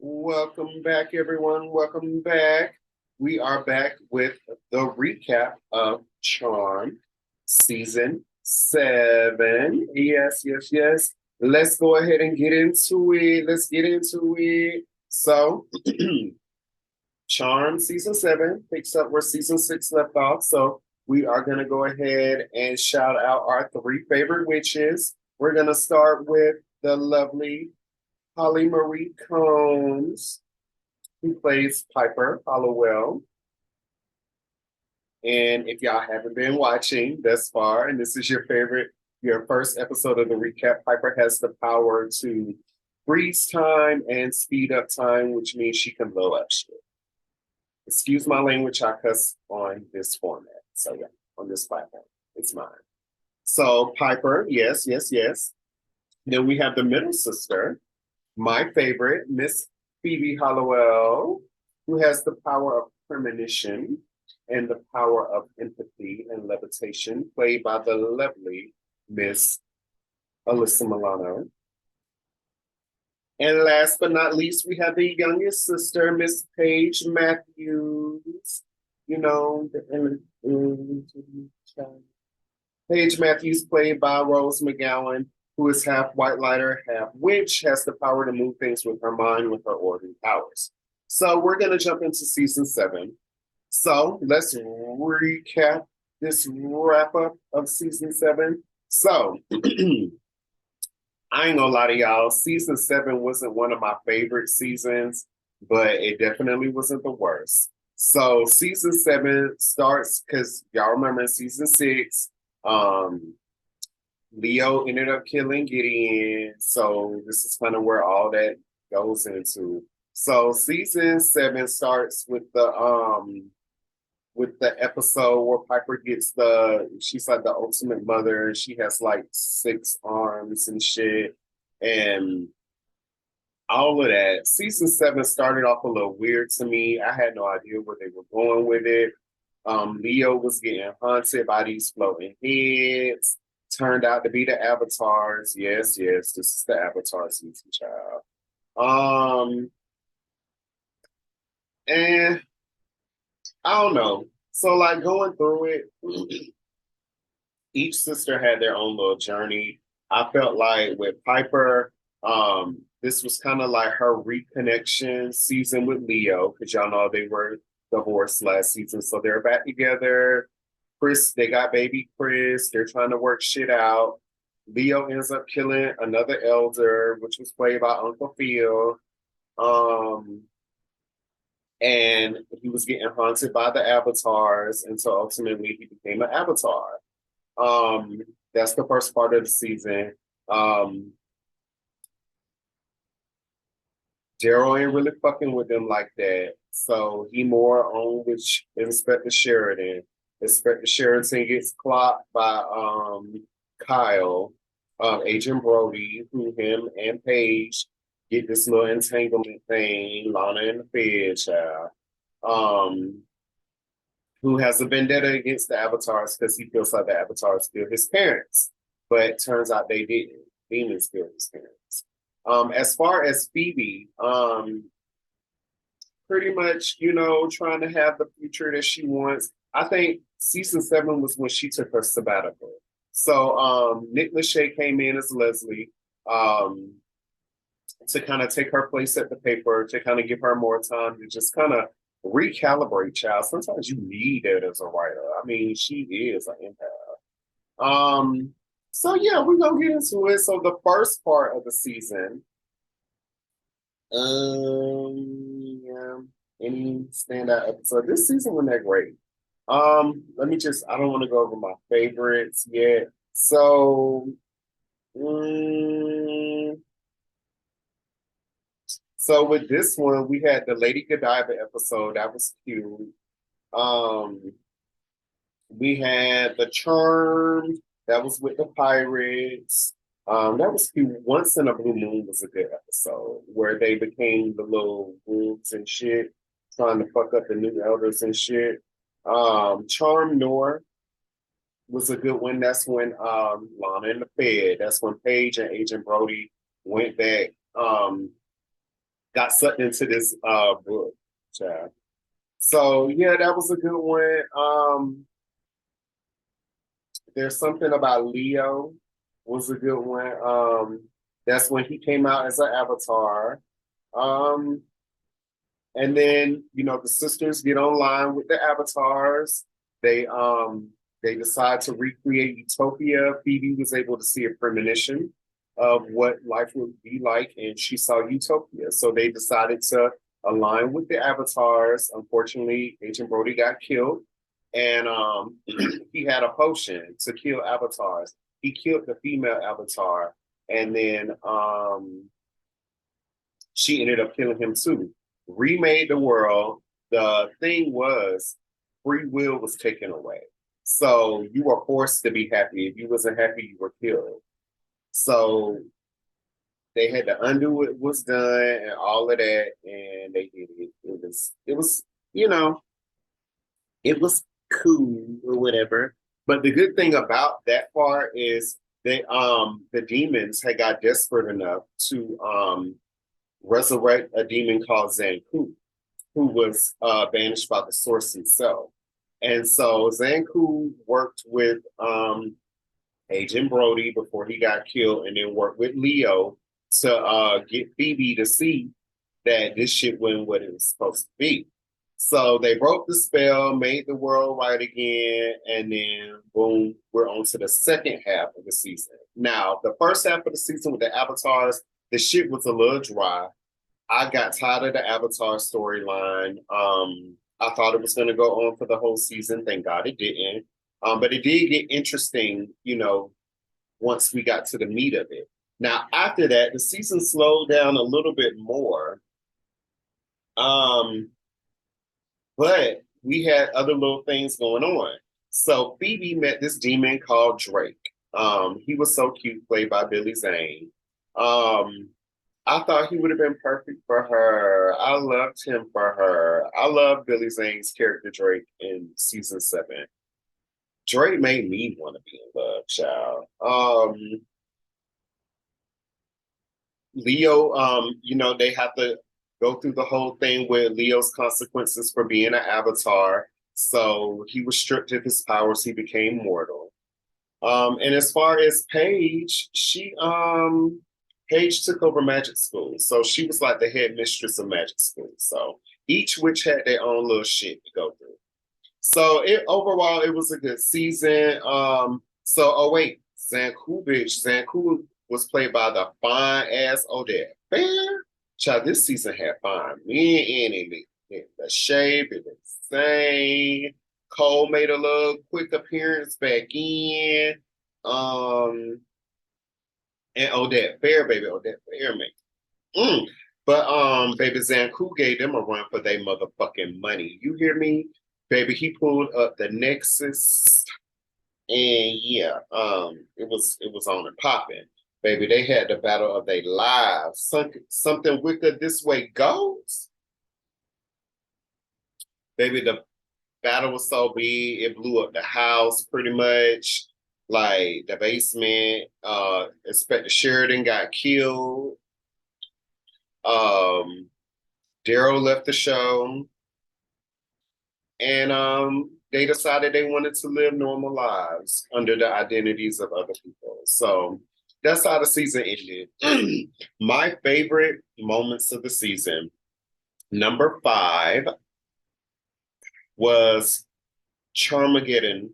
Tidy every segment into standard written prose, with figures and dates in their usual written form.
Welcome back, everyone. Welcome back. We are back with the recap of Charm season 7. Yes, yes, yes. Let's go ahead and get into it. Let's get into it. So, Charm season 7 picks up where season 6 left off. So, we are going to go ahead and shout out our 3 favorite witches. We're going to start with the lovely Holly Marie Combs, who plays Piper Hollowell. And if y'all haven't been watching thus far, and this is your first episode of the recap, Piper has the power to freeze time and speed up time, which means she can blow up shit. Excuse my language, I cuss on this format. So yeah, on this platform, it's mine. So Piper, yes, yes, yes. Then we have the middle sister, my favorite, Miss Phoebe Hollowell, who has the power of premonition and the power of empathy and levitation, played by the lovely Miss Alyssa Milano. And last but not least, we have the youngest sister, Miss Paige Matthews. You know, Paige Matthews, played by Rose McGowan, who is half white lighter, half witch, has the power to move things with her mind with her ordinary powers. So we're going to jump into season 7. So let's recap this wrap up of season 7. So I ain't gonna lie to y'all, season 7 wasn't one of my favorite seasons, but it definitely wasn't the worst. So season 7 starts because y'all remember in season 6, Leo ended up killing Gideon. So this is kind of where all that goes into. So season 7 starts with the episode where Piper gets she's like the ultimate mother. She has like 6 arms and shit. And all of that. Season 7 started off a little weird to me. I had no idea where they were going with it. Leo was getting haunted by these floating heads. Turned out to be the avatars. Yes, yes, this is the Avatar season, child. And I don't know. So like going through it, each sister had their own little journey. I felt like with Piper, this was kind of like her reconnection season with Leo, because y'all know they were divorced last season. So they're back together. Chris, they got baby Chris. They're trying to work shit out. Leo ends up killing another elder, which was played by Uncle Phil. And he was getting haunted by the avatars, and so ultimately he became an avatar. That's the first part of the season. Daryl ain't really fucking with them like that, so he more on with Inspector Sheridan. Inspector Sheridan gets clocked by Kyle, Agent Brody, who him and Paige get this little entanglement thing, Lana and the Fed child, who has a vendetta against the Avatars because he feels like the Avatars kill his parents. But turns out they didn't. Demons killed his parents. As far as Phoebe, pretty much, trying to have the future that she wants. I think season 7 was when she took her sabbatical. So Nick Lachey came in as Leslie, to kind of take her place at the paper, to kind of give her more time to just kind of recalibrate, child. Sometimes you need it as a writer. I mean, she is an empath. So yeah, we're gonna get into it. So the first part of the season, yeah, any standout episode. This season wasn't that great. I don't want to go over my favorites yet. So, so with this one, we had the Lady Godiva episode. That was cute. We had the Charmed. That was with the pirates. That was cute. Once in a Blue Moon was a good episode where they became the little wolves and shit, trying to fuck up the new elders and shit. Charm Noir was a good one. That's when Lana and the Fed. That's when Paige and Agent Brody went back got sucked into this book. Child. So yeah, that was a good one. There's something about Leo was a good one. That's when he came out as an avatar. Um, and then the sisters get online with the avatars. They decide to recreate Utopia. Phoebe was able to see a premonition of what life would be like, and she saw Utopia. So they decided to align with the avatars. Unfortunately, Agent Brody got killed, and he had a potion to kill avatars. He killed the female avatar, and then she ended up killing him too. Remade the world. The thing was, free will was taken away. So you were forced to be happy. If you wasn't happy, you were killed. So they had to undo what was done and all of that, and they did it. You know, it was cool or whatever. But the good thing about that part is that the demons had got desperate enough to resurrect a demon called Zanku, who was banished by the source himself. And so Zanku worked with Agent Brody before he got killed, and then worked with Leo to get Phoebe to see that this shit wasn't what it was supposed to be. So they broke the spell, made the world right again, and then boom, we're on to the second half of the season. Now, the first half of the season with the avatars, the shit was a little dry. I got tired of the Avatar storyline. I thought it was going to go on for the whole season. Thank God it didn't. But it did get interesting, once we got to the meat of it. Now, after that, the season slowed down a little bit more. But we had other little things going on. So Phoebe met this demon called Drake. He was so cute, played by Billy Zane. I thought he would have been perfect for her. I loved him for her. I love Billy Zane's character Drake in season 7. Drake made me want to be in love, child. Leo, they have to go through the whole thing with Leo's consequences for being an avatar. So he was stripped of his powers. He became mortal. And as far as Paige, Paige took over magic school. So she was like the head mistress of magic school. So each witch had their own little shit to go through. So overall, it was a good season. Zanku was played by the fine ass Odette Fair. Child, this season had fine men in it. The shape, it was insane. Cole made a little quick appearance back in. And Odette Fair, baby, Odette Fair, man. But baby Zanku gave them a run for their motherfucking money. You hear me? Baby, he pulled up the Nexus, and yeah, it was on and popping. Baby, they had the battle of their lives. Something wicked this way goes. Baby, the battle was so big, it blew up the house pretty much. Like the basement, Inspector Sheridan got killed. Daryl left the show. And they decided they wanted to live normal lives under the identities of other people. So that's how the season ended. My favorite moments of the season, number 5 was Charmageddon.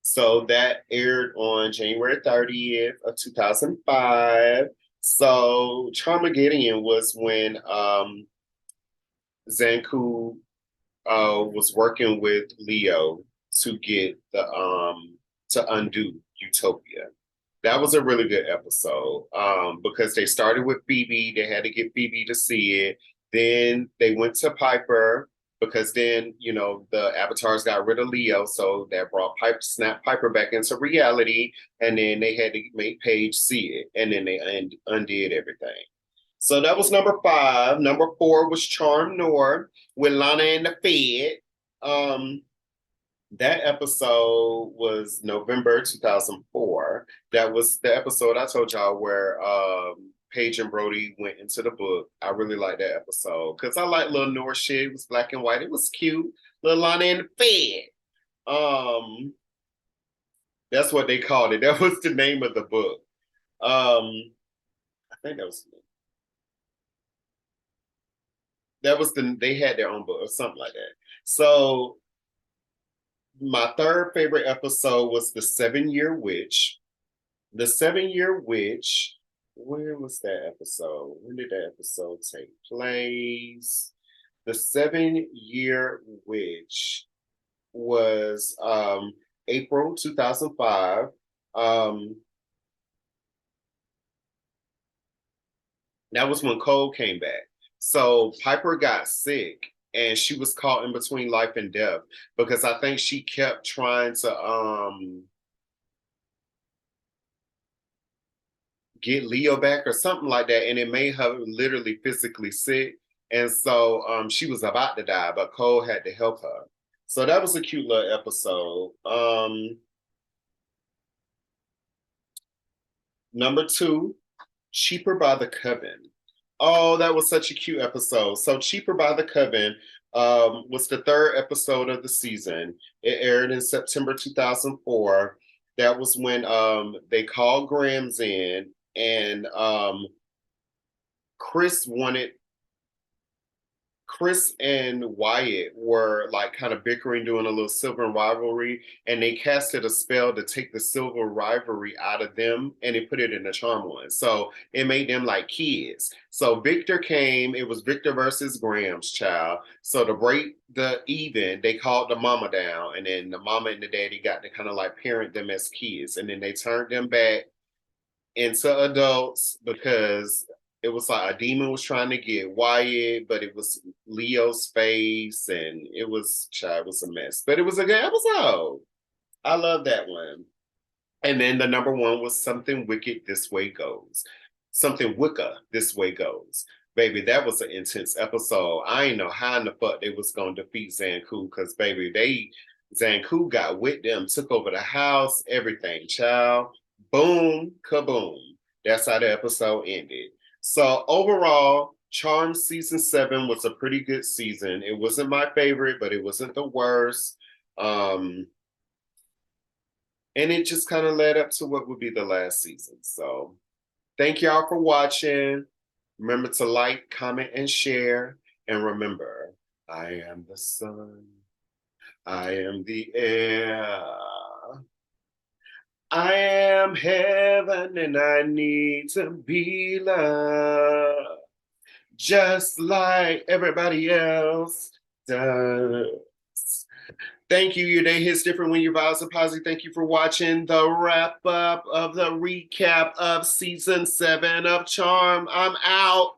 So that aired on January 30th of 2005. So Charmageddon was when Zanku was working with Leo to get to undo Utopia. That was a really good episode because they started with Phoebe. They had to get Phoebe to see it. Then they went to Piper because then, the avatars got rid of Leo. So that brought Snap Piper back into reality. And then they had to make Paige see it. And then they undid everything. So that was number 5. Number 4 was Charm Noir with Lana and the Fed. That episode was November 2004. That was the episode I told y'all where Paige and Brody went into the book. I really liked that episode because I like little North shit. It was black and white. It was cute. Little Lana in the Fed. Um, that's what they called it. That was the name of the book. I think they had their own book or something like that. So my third favorite episode was the 7-Year Witch. The 7-Year Witch, where was that episode? When did that episode take place? The 7-Year Witch was April 2005. That was when Cole came back. So Piper got sick and she was caught in between life and death because I think she kept trying to get Leo back or something like that, and it made her literally physically sick. And so she was about to die, but Cole had to help her. So that was a cute little episode. Number 2, Cheaper by the Coven. Oh, that was such a cute episode. So Cheaper by the Coven was the third episode of the season. It aired in September 2004. That was when they called Grams in and Chris wanted Chris and Wyatt were like kind of bickering, doing a little silver rivalry, and they casted a spell to take the silver rivalry out of them and they put it in the charm one. So it made them like kids. So Victor came, it was Victor versus Graham's child. So to break the even, they called the mama down, and then the mama and the daddy got to kind of like parent them as kids. And then they turned them back into adults because it was like a demon was trying to get Wyatt, but it was Leo's face, and it was a mess. But it was a good episode. I love that one. And then the number 1 was Something Wicked This Way Goes. Something Wicca This Way Goes. Baby, that was an intense episode. I ain't know how in the fuck they was gonna defeat Zanku, because baby, Zanku got with them, took over the house, everything, child. Boom, kaboom. That's how the episode ended. So overall, Charmed season 7 was a pretty good season. It wasn't my favorite, but it wasn't the worst. And it just kind of led up to what would be the last season. So thank y'all for watching. Remember to like, comment, and share. And remember, I am the sun. I am the air. I am heaven and I need to be loved just like everybody else does. Thank you. Your day hits different when your vibes are positive. Thank you for watching the wrap up of the recap of season 7 of Charm. I'm out.